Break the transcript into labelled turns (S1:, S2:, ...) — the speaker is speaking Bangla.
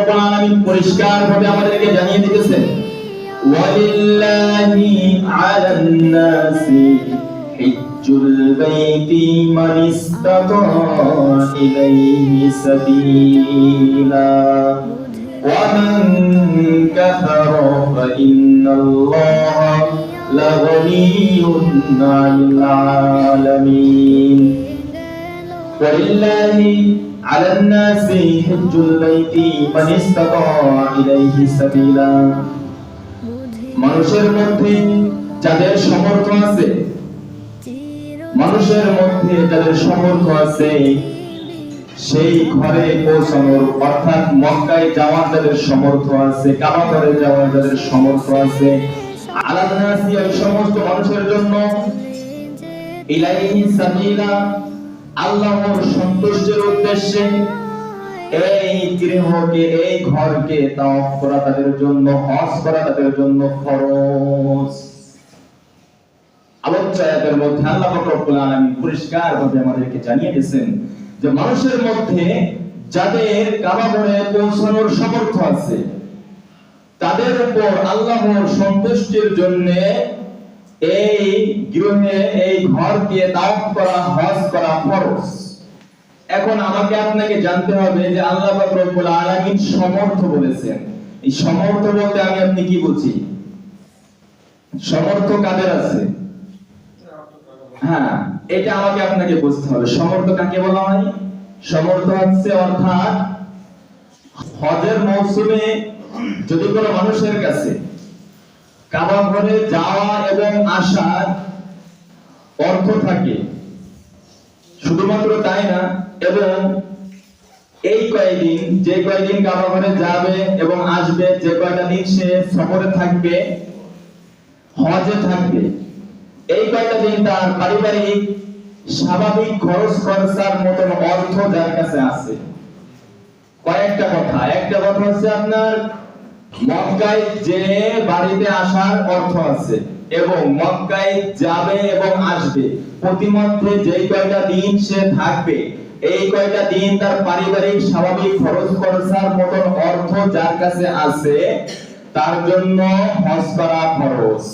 S1: রব্বুল আলামিন পরিষ্কারভাবে আমাদেরকে জানিয়ে দিতেছেন, ওয়ালিল্লাহি আলান নাসি হিজ্জুল বাইতি মান ইসতাতা ইলাইহি সাবিলা ওয়া মান কাফারা ফা ইন্নাল্লাহা লাগনিয়্যুন আনিল আলামিন। ওয়ালিল্লাহি আলান নাসি হিজ্জুল বাইতি মান ইসতাতা ইলাইহি সাবিলা, মানুষের মধ্যে যাদের সামর্থ্য আছে, মানুষের মধ্যে যাদের সামর্থ্য আছে সেই ঘরে পৌঁছানোর, অর্থাৎ মক্কায় যাওয়ার যাদের সামর্থ্য আছে, কাবা ঘরে যাওয়ার যাদের সামর্থ্য আছে, আলান নাসি ওই সমস্ত মানুষের জন্য, ইলাইহি সাবিলা আল্লাহর সন্তুষ্টির উদ্দেশ্যে এই গৃহকে, এই ঘরকে তাওয়াফ করা তাদের জন্য, হজ করা তাদের জন্য ফরজ। আলোচ্য আয়াতের মধ্যে আল্লাহ পাক রব্বুল আলামিন পরিষ্কারভাবে আমাদেরকে জানিয়ে দিয়েছেন যে মানুষের মধ্যে যাদের কাবা ঘরে পৌঁছানোর সামর্থ্য আছে তাদের উপর আল্লাহর সন্তুষ্টির জন্য এই গৃহে, এই ঘরকে তাওয়াফ করা, হজ করা ফরজ। এখন আমাকে আপনাকে জানতে হবে যে আল্লাহ পাক রব্বুল আলামিন সমর্থ বলেছেন, এই সমর্থ বলতে আমি আপনি কি বুঝি? সমর্থ কাদের আছে? হ্যাঁ, এটা আমাকে আপনাকে বুঝতে হবে। সমর্থ কাকে বলা হয়? সমর্থ হচ্ছে, অর্থাৎ হজের মৌসুমে যদি কোনো মানুষের কাছে কাবা ঘরে যাওয়া এবং আসার অর্থ থাকে, শুধুমাত্র তাই না, এবং এই কয়েকদিন, যে কয়েকদিন কাবা ঘরে যাবে এবং আসবে, যে কয়টা দিন সে সফরে থাকবে, হজে থাকবে, এই কয়টা দিন তার পারিবারিক স্বাভাবিক খরচ খরচার মতন অর্থ যার কাছে আছে। কয়েকটা কথা, একটা কথা হচ্ছে আপনার মক্কায় যে বাড়িতে আসার অর্থ আছে এবং মক্কায় যাবে এবং আসবে, প্রতিমধ্যে যে কয়টা দিন সে থাকবে, এই কয়টা দিন তার পারিবারিক স্বাভাবিক খরচ খরচার মতন অর্থ যার কাছে আছে তার জন্য হজ করা ফরজ।